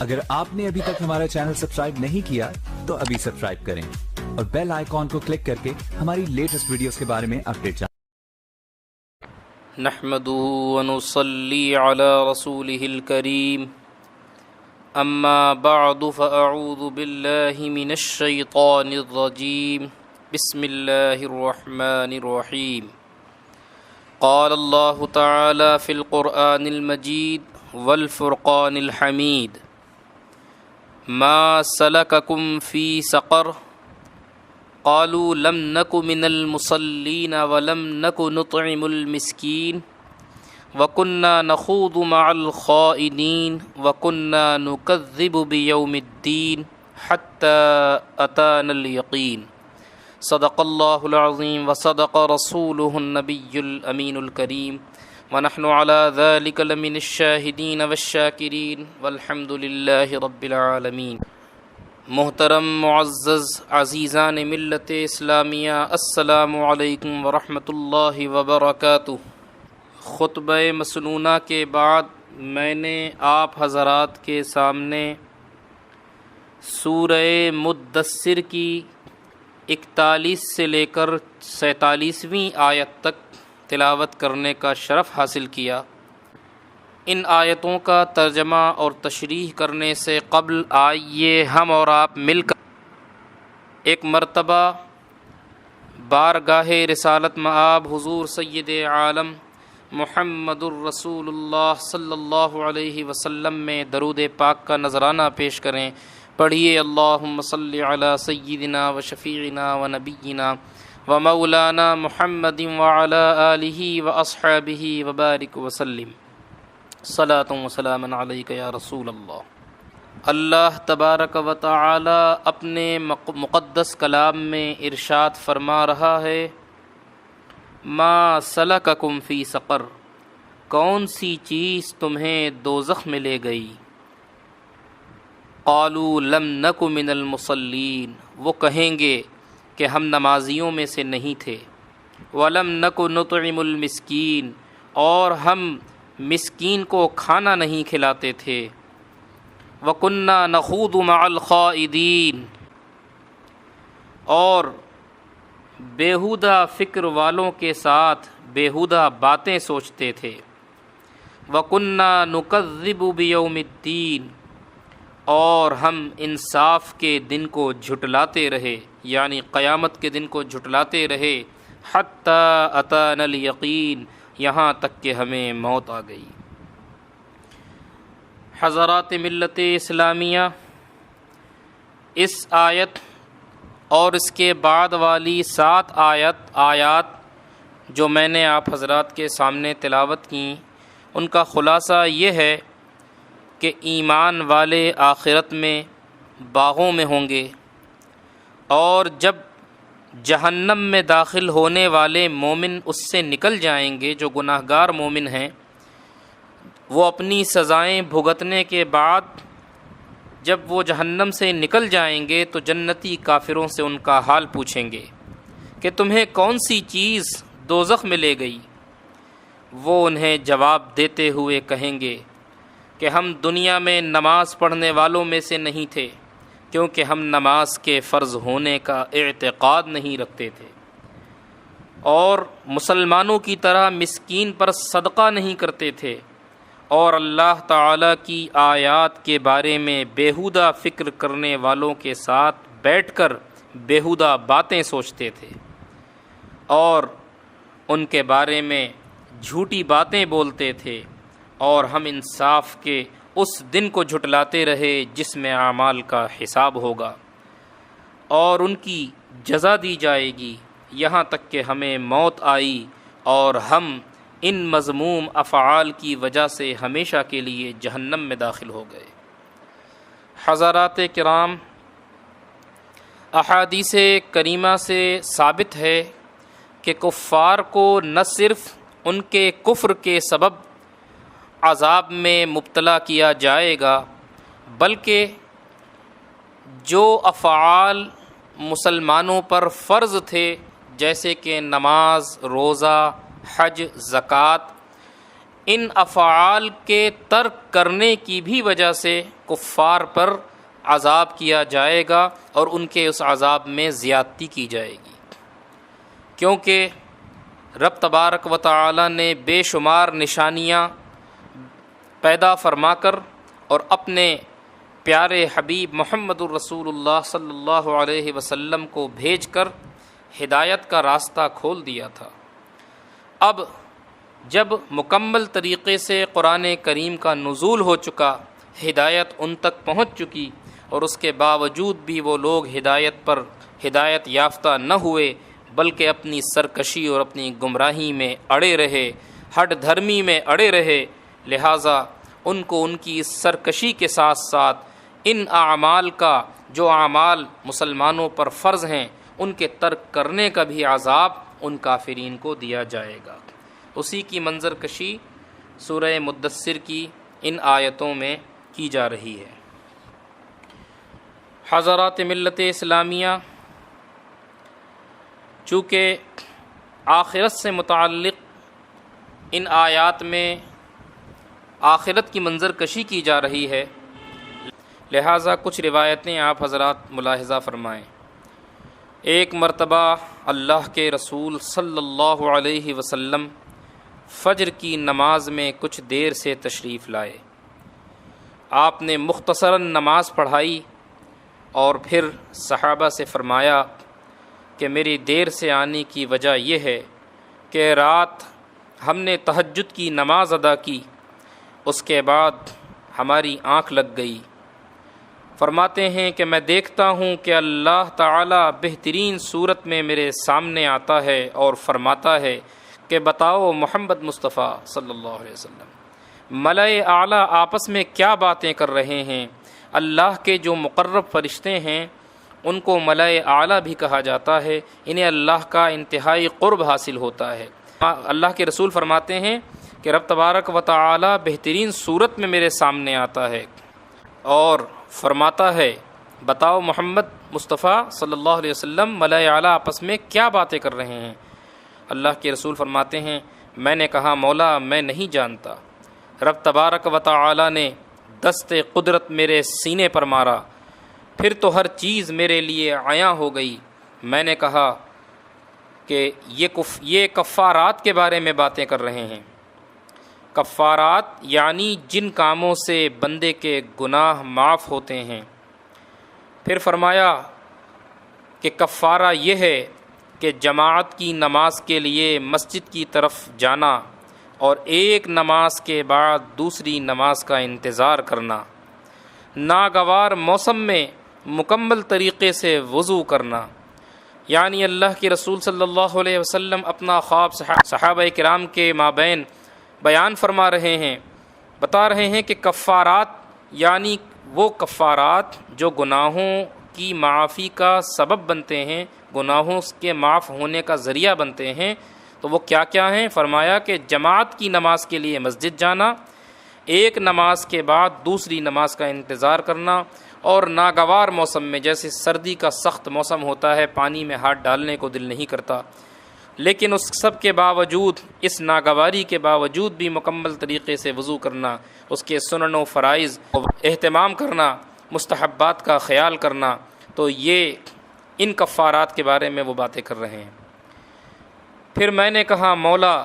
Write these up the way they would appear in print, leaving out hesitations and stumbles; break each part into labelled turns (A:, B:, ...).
A: اگر آپ نے ابھی تک ہمارا چینل سبسکرائب نہیں کیا تو ابھی سبسکرائب کریں اور بیل آئیکن کو کلک کر کے ہماری لیٹسٹ ویڈیوز کے بارے میں اپڈیٹ جانیں۔
B: نحمده ونصلي على رسوله الكريم اما بعد فاعوذ بالله من الشيطان الرجيم بسم الله الرحمن الرحيم قال الله تعالى في القرآن المجيد والفرقان الحميد ما سلككم في سقر قالوا لم نك من المصلين ولم نك نطعم المسكين وكنا نخوض مع الخائنين وكنا نكذب بيوم الدين حتى أتانا اليقين صدق الله العظيم وصدق رسوله النبي الأمين الكريم ونحن على ذلك لمن الشاهدين والشاكرين والحمد لله رب العالمين۔ محترم معزز عزیزان ملت اسلامیہ، السلام علیکم ورحمۃ اللہ وبرکاتہ۔ خطبہ مسنونہ کے بعد میں نے آپ حضرات کے سامنے سورہ مدثر کی 41 سے لے کر 47ویں آیت تک تلاوت کرنے کا شرف حاصل کیا۔ ان آیتوں کا ترجمہ اور تشریح کرنے سے قبل آئیے ہم اور آپ مل کر ایک مرتبہ بارگاہ رسالت مآب حضور سید عالم محمد الرسول اللہ صلی اللہ علیہ وسلم میں درود پاک کا نذرانہ پیش کریں۔ پڑھیے اللہم صلی علی سیدنا و شفیعنا و نبینا و مولانا محمد وعلی آلہ و اصحابہ وبارک وسلم۔ صلاۃ و سلام علیک یا رسول اللہ۔ اللہ تبارک و تعالی اپنے مقدس کلام میں ارشاد فرما رہا ہے، ما سلککم فی سقر، کون سی چیز تمہیں دوزخ میں لے گئی؟ قالوا لم نک من المصلین، وہ کہیں گے کہ ہم نمازیوں میں سے نہیں تھے۔ ولم نک نطعم المسکین، اور ہم مسکین کو کھانا نہیں کھلاتے تھے۔ وَكُنَّا نَخُوضُ مَعَ الْخَائِضِينَ، اور بیہودہ فکر والوں کے ساتھ بیہودہ باتیں سوچتے تھے۔ وَكُنَّا نُكَذِّبُ بِيَوْمِ الدِّينِ، اور ہم انصاف کے دن کو جھٹلاتے رہے، یعنی قیامت کے دن کو جھٹلاتے رہے۔ حَتَّى أَتَانَا الْيَقِينَ، یہاں تک کہ ہمیں موت آ گئی۔ حضرات ملت اسلامیہ، اس آیت اور اس کے بعد والی 7 آیات جو میں نے آپ حضرات کے سامنے تلاوت کیں، ان کا خلاصہ یہ ہے کہ ایمان والے آخرت میں باغوں میں ہوں گے، اور جب جہنم میں داخل ہونے والے مومن اس سے نکل جائیں گے، جو گناہ گار مومن ہیں، وہ اپنی سزائیں بھگتنے کے بعد جب وہ جہنم سے نکل جائیں گے تو جنتی کافروں سے ان کا حال پوچھیں گے کہ تمہیں کون سی چیز دوزخ میں لے گئی؟ وہ انہیں جواب دیتے ہوئے کہیں گے کہ ہم دنیا میں نماز پڑھنے والوں میں سے نہیں تھے، کیونکہ ہم نماز کے فرض ہونے کا اعتقاد نہیں رکھتے تھے، اور مسلمانوں کی طرح مسکین پر صدقہ نہیں کرتے تھے، اور اللہ تعالیٰ کی آیات کے بارے میں بیہودہ فکر کرنے والوں کے ساتھ بیٹھ کر بیہودہ باتیں سوچتے تھے، اور ان کے بارے میں جھوٹی باتیں بولتے تھے، اور ہم انصاف کے اس دن کو جھٹلاتے رہے جس میں اعمال کا حساب ہوگا اور ان کی جزا دی جائے گی، یہاں تک کہ ہمیں موت آئی اور ہم ان مذموم افعال کی وجہ سے ہمیشہ کے لیے جہنم میں داخل ہو گئے۔ حضرات کرام، احادیث کریمہ سے ثابت ہے کہ کفار کو نہ صرف ان کے کفر کے سبب عذاب میں مبتلا کیا جائے گا، بلکہ جو افعال مسلمانوں پر فرض تھے جیسے کہ نماز، روزہ، حج، زکوٰۃ، ان افعال کے ترک کرنے کی بھی وجہ سے کفار پر عذاب کیا جائے گا اور ان کے اس عذاب میں زیادتی کی جائے گی، کیونکہ رب تبارک و تعالی نے بے شمار نشانیاں پیدا فرما کر اور اپنے پیارے حبیب محمد الرسول اللہ صلی اللہ علیہ وسلم کو بھیج کر ہدایت کا راستہ کھول دیا تھا۔ اب جب مکمل طریقے سے قرآن کریم کا نزول ہو چکا، ہدایت ان تک پہنچ چکی، اور اس کے باوجود بھی وہ لوگ ہدایت یافتہ نہ ہوئے، بلکہ اپنی سرکشی اور اپنی گمراہی میں اڑے رہے، ہٹ دھرمی میں اڑے رہے، لہٰذا ان کو ان کی اس سرکشی کے ساتھ ساتھ ان اعمال کا، جو اعمال مسلمانوں پر فرض ہیں، ان کے ترک کرنے کا بھی عذاب ان کافرین کو دیا جائے گا۔ اسی کی منظر کشی سورہ مدثر کی ان آیتوں میں کی جا رہی ہے۔ حضرات ملت اسلامیہ، چونکہ آخرت سے متعلق ان آیات میں آخرت کی منظر کشی کی جا رہی ہے، لہٰذا کچھ روایتیں آپ حضرات ملاحظہ فرمائیں۔ ایک مرتبہ اللہ کے رسول صلی اللہ علیہ وسلم فجر کی نماز میں کچھ دیر سے تشریف لائے۔ آپ نے مختصراً نماز پڑھائی اور پھر صحابہ سے فرمایا کہ میری دیر سے آنے کی وجہ یہ ہے کہ رات ہم نے تہجد کی نماز ادا کی، اس کے بعد ہماری آنکھ لگ گئی۔ فرماتے ہیں کہ میں دیکھتا ہوں کہ اللہ تعالیٰ بہترین صورت میں میرے سامنے آتا ہے اور فرماتا ہے کہ بتاؤ محمد مصطفیٰ صلی اللہ علیہ وسلم، ملائے اعلیٰ آپس میں کیا باتیں کر رہے ہیں؟ اللہ کے جو مقرب فرشتے ہیں ان کو ملائے اعلیٰ بھی کہا جاتا ہے، انہیں اللہ کا انتہائی قرب حاصل ہوتا ہے۔ اللہ کے رسول فرماتے ہیں کہ رب تبارک و تعالی بہترین صورت میں میرے سامنے آتا ہے اور فرماتا ہے بتاؤ محمد مصطفیٰ صلی اللہ علیہ وسلم، ملائے اعلیٰ آپس میں کیا باتیں کر رہے ہیں؟ اللہ کے رسول فرماتے ہیں میں نے کہا مولا میں نہیں جانتا۔ رب تبارک و تعالی نے دست قدرت میرے سینے پر مارا، پھر تو ہر چیز میرے لیے عیاں ہو گئی۔ میں نے کہا کہ یہ کفارات کے بارے میں باتیں کر رہے ہیں۔ کفارات یعنی جن کاموں سے بندے کے گناہ معاف ہوتے ہیں۔ پھر فرمایا کہ کفارہ یہ ہے کہ جماعت کی نماز کے لیے مسجد کی طرف جانا اور ایک نماز کے بعد دوسری نماز کا انتظار کرنا، ناگوار موسم میں مکمل طریقے سے وضو کرنا۔ یعنی اللہ کے رسول صلی اللہ علیہ وسلم اپنا خواب صحابہ کرام کے مابین بیان فرما رہے ہیں، بتا رہے ہیں کہ کفارات یعنی وہ کفارات جو گناہوں کی معافی کا سبب بنتے ہیں، گناہوں کے معاف ہونے کا ذریعہ بنتے ہیں، تو وہ کیا کیا ہیں؟ فرمایا کہ جماعت کی نماز کے لیے مسجد جانا، ایک نماز کے بعد دوسری نماز کا انتظار کرنا، اور ناگوار موسم میں، جیسے سردی کا سخت موسم ہوتا ہے، پانی میں ہاتھ ڈالنے کو دل نہیں کرتا، لیکن اس سب کے باوجود، اس ناگواری کے باوجود بھی مکمل طریقے سے وضو کرنا، اس کے سنن و فرائض اہتمام کرنا، مستحبات کا خیال کرنا، تو یہ ان کفارات کے بارے میں وہ باتیں کر رہے ہیں۔ پھر میں نے کہا مولا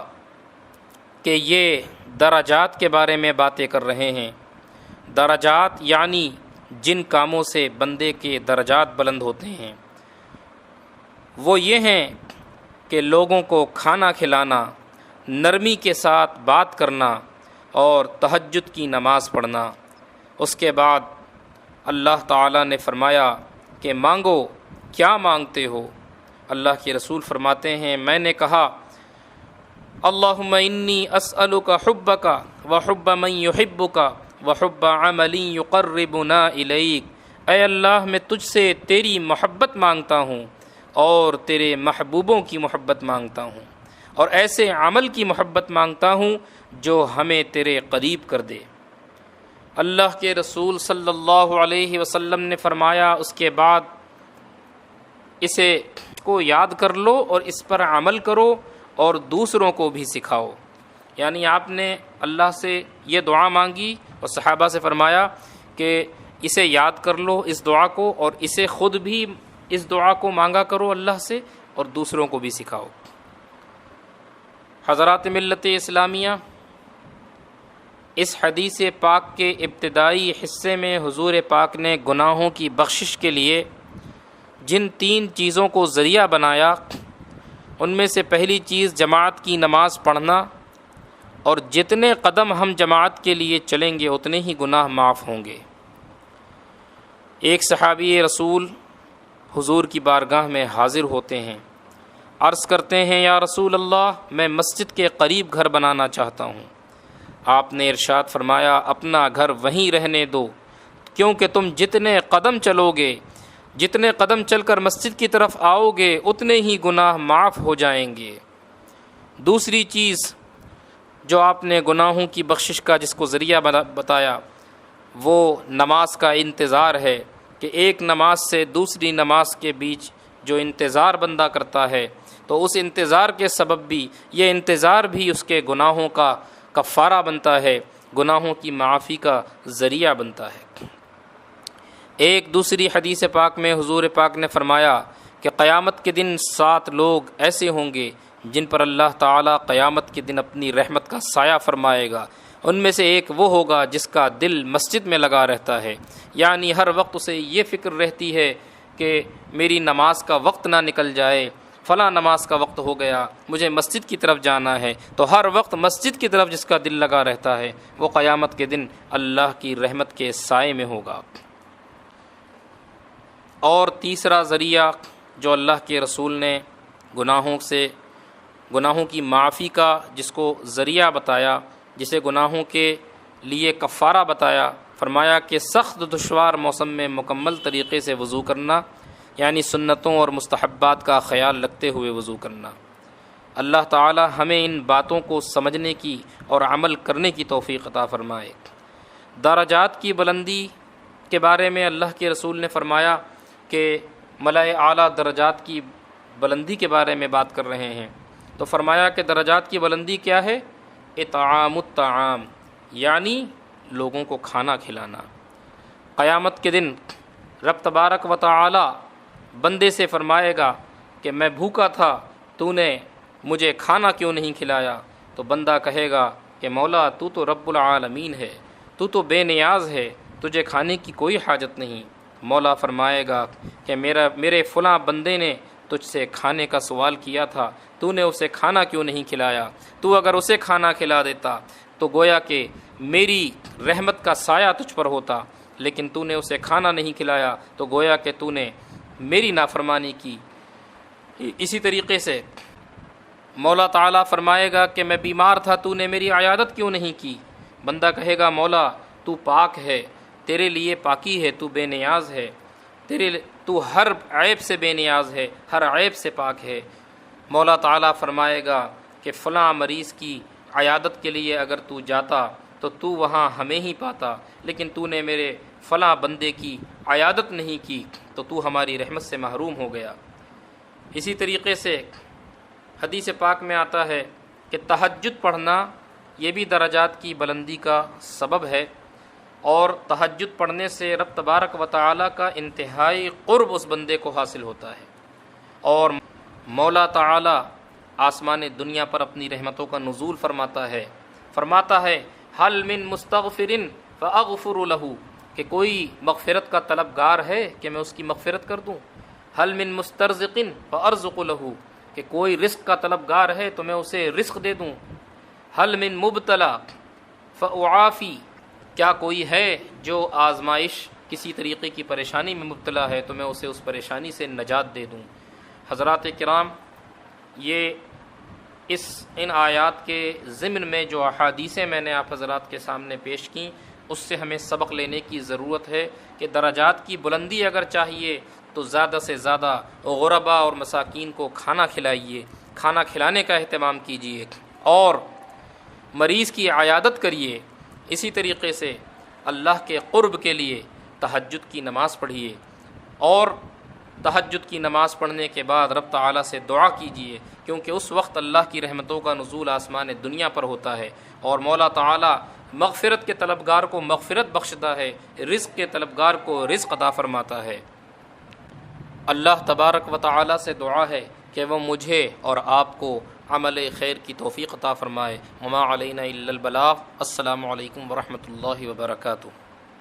B: کہ یہ درجات کے بارے میں باتیں کر رہے ہیں۔ درجات یعنی جن کاموں سے بندے کے درجات بلند ہوتے ہیں، وہ یہ ہیں کہ لوگوں کو کھانا کھلانا، نرمی کے ساتھ بات کرنا اور تہجد کی نماز پڑھنا۔ اس کے بعد اللہ تعالیٰ نے فرمایا کہ مانگو، کیا مانگتے ہو؟ اللہ کے رسول فرماتے ہیں میں نے کہا اللہم انی اسألک حبک وحب من یحبک وحب عمل یقربنا الیک۔ اے اللہ میں تجھ سے تیری محبت مانگتا ہوں اور تیرے محبوبوں کی محبت مانگتا ہوں، اور ایسے عمل کی محبت مانگتا ہوں جو ہمیں تیرے قریب کر دے۔ اللہ کے رسول صلی اللہ علیہ وسلم نے فرمایا اس کے بعد اسے کو یاد کر لو اور اس پر عمل کرو اور دوسروں کو بھی سکھاؤ۔ یعنی آپ نے اللہ سے یہ دعا مانگی اور صحابہ سے فرمایا کہ اسے یاد کر لو اس دعا کو، اور اسے خود بھی اس دعا کو مانگا کرو اللہ سے اور دوسروں کو بھی سکھاؤ۔ حضرات ملت اسلامیہ، اس حدیث پاک کے ابتدائی حصے میں حضور پاک نے گناہوں کی بخشش کے لیے جن 3 چیزوں کو ذریعہ بنایا، ان میں سے پہلی چیز جماعت کی نماز پڑھنا، اور جتنے قدم ہم جماعت کے لیے چلیں گے اتنے ہی گناہ معاف ہوں گے۔ ایک صحابی رسول حضور کی بارگاہ میں حاضر ہوتے ہیں، عرض کرتے ہیں یا رسول اللہ، میں مسجد کے قریب گھر بنانا چاہتا ہوں۔ آپ نے ارشاد فرمایا اپنا گھر وہیں رہنے دو، کیونکہ تم جتنے قدم چلو گے، جتنے قدم چل کر مسجد کی طرف آؤ گے اتنے ہی گناہ معاف ہو جائیں گے۔ دوسری چیز جو آپ نے گناہوں کی بخشش کا جس کو ذریعہ بتایا وہ نماز کا انتظار ہے، کہ ایک نماز سے دوسری نماز کے بیچ جو انتظار بندہ کرتا ہے تو اس انتظار کے سبب بھی یہ انتظار بھی اس کے گناہوں کا کفارہ بنتا ہے، گناہوں کی معافی کا ذریعہ بنتا ہے۔ ایک دوسری حدیث پاک میں حضور پاک نے فرمایا کہ قیامت کے دن 7 لوگ ایسے ہوں گے جن پر اللہ تعالیٰ قیامت کے دن اپنی رحمت کا سایہ فرمائے گا۔ ان میں سے ایک وہ ہوگا جس کا دل مسجد میں لگا رہتا ہے، یعنی ہر وقت اسے یہ فکر رہتی ہے کہ میری نماز کا وقت نہ نکل جائے، فلاں نماز کا وقت ہو گیا، مجھے مسجد کی طرف جانا ہے۔ تو ہر وقت مسجد کی طرف جس کا دل لگا رہتا ہے وہ قیامت کے دن اللہ کی رحمت کے سائے میں ہوگا۔ اور تیسرا ذریعہ جو اللہ کے رسول نے گناہوں کی معافی کا جس کو ذریعہ بتایا، جسے گناہوں کے لیے کفارہ بتایا، فرمایا کہ سخت دشوار موسم میں مکمل طریقے سے وضو کرنا، یعنی سنتوں اور مستحبات کا خیال رکھتے ہوئے وضو کرنا۔ اللہ تعالی ہمیں ان باتوں کو سمجھنے کی اور عمل کرنے کی توفیق عطا فرمائے۔ درجات کی بلندی کے بارے میں اللہ کے رسول نے فرمایا کہ ملائے اعلیٰ درجات کی بلندی کے بارے میں بات کر رہے ہیں، تو فرمایا کہ درجات کی بلندی کیا ہے؟ اطعام الطعام، یعنی لوگوں کو کھانا کھلانا۔ قیامت کے دن رب تبارک و تعالی بندے سے فرمائے گا کہ میں بھوکا تھا، تو نے مجھے کھانا کیوں نہیں کھلایا؟ تو بندہ کہے گا کہ مولا تو تو رب العالمین ہے، تو تو بے نیاز ہے، تجھے کھانے کی کوئی حاجت نہیں۔ مولا فرمائے گا کہ میرے فلاں بندے نے تجھ سے کھانے کا سوال کیا تھا، تو نے اسے کھانا کیوں نہیں کھلایا؟ تو اگر اسے کھانا کھلا دیتا تو گویا کہ میری رحمت کا سایہ تجھ پر ہوتا، لیکن تو نے اسے کھانا نہیں کھلایا تو گویا کہ تو نے میری نافرمانی کی۔ اسی طریقے سے مولا تعالیٰ فرمائے گا کہ میں بیمار تھا، تو نے میری عیادت کیوں نہیں کی؟ بندہ کہے گا مولا تو پاک ہے، تیرے لیے پاکی ہے، تو بے نیاز ہے، تو ہر عیب سے بے نیاز ہے، ہر عیب سے پاک ہے۔ مولا تعالیٰ فرمائے گا کہ فلاں مریض کی عیادت کے لیے اگر تو جاتا تو تو وہاں ہمیں ہی پاتا، لیکن تو نے میرے فلاں بندے کی عیادت نہیں کی تو تو ہماری رحمت سے محروم ہو گیا۔ اسی طریقے سے حدیث پاک میں آتا ہے کہ تہجد پڑھنا یہ بھی درجات کی بلندی کا سبب ہے، اور تہجد پڑھنے سے رب تبارک و تعالیٰ کا انتہائی قرب اس بندے کو حاصل ہوتا ہے، اور مولا تعالیٰ آسمان دنیا پر اپنی رحمتوں کا نزول فرماتا ہے حل من مستغفر فاغفر له، کہ کوئی مغفرت کا طلبگار ہے کہ میں اس کی مغفرت کر دوں۔ حل من مسترزق فارزق له، کہ کوئی رزق کا طلبگار ہے تو میں اسے رزق دے دوں۔ حل من مبتلا فاعافی، کیا کوئی ہے جو آزمائش کسی طریقے کی پریشانی میں مبتلا ہے تو میں اسے اس پریشانی سے نجات دے دوں۔ حضرات کرام، یہ ان آیات کے ضمن میں جو احادیثیں میں نے آپ حضرات کے سامنے پیش کیں اس سے ہمیں سبق لینے کی ضرورت ہے کہ درجات کی بلندی اگر چاہیے تو زیادہ سے زیادہ غربا اور مساکین کو کھانا کھلائیے، کھانا کھلانے کا اہتمام کیجیے، اور مریض کی عیادت کریے۔ اسی طریقے سے اللہ کے قرب کے لیے تہجد کی نماز پڑھیے، اور تہجد کی نماز پڑھنے کے بعد رب تعالیٰ سے دعا کیجیے، کیونکہ اس وقت اللہ کی رحمتوں کا نزول آسمان دنیا پر ہوتا ہے، اور مولا تعالیٰ مغفرت کے طلبگار کو مغفرت بخشتا ہے، رزق کے طلبگار کو رزق عطا فرماتا ہے۔ اللہ تبارک و تعالیٰ سے دعا ہے کہ وہ مجھے اور آپ کو عمل خیر کی توفیق عطا فرمائے۔ وما علینا الا البلاغ۔ السلام علیکم ورحمۃ اللہ وبرکاتہ۔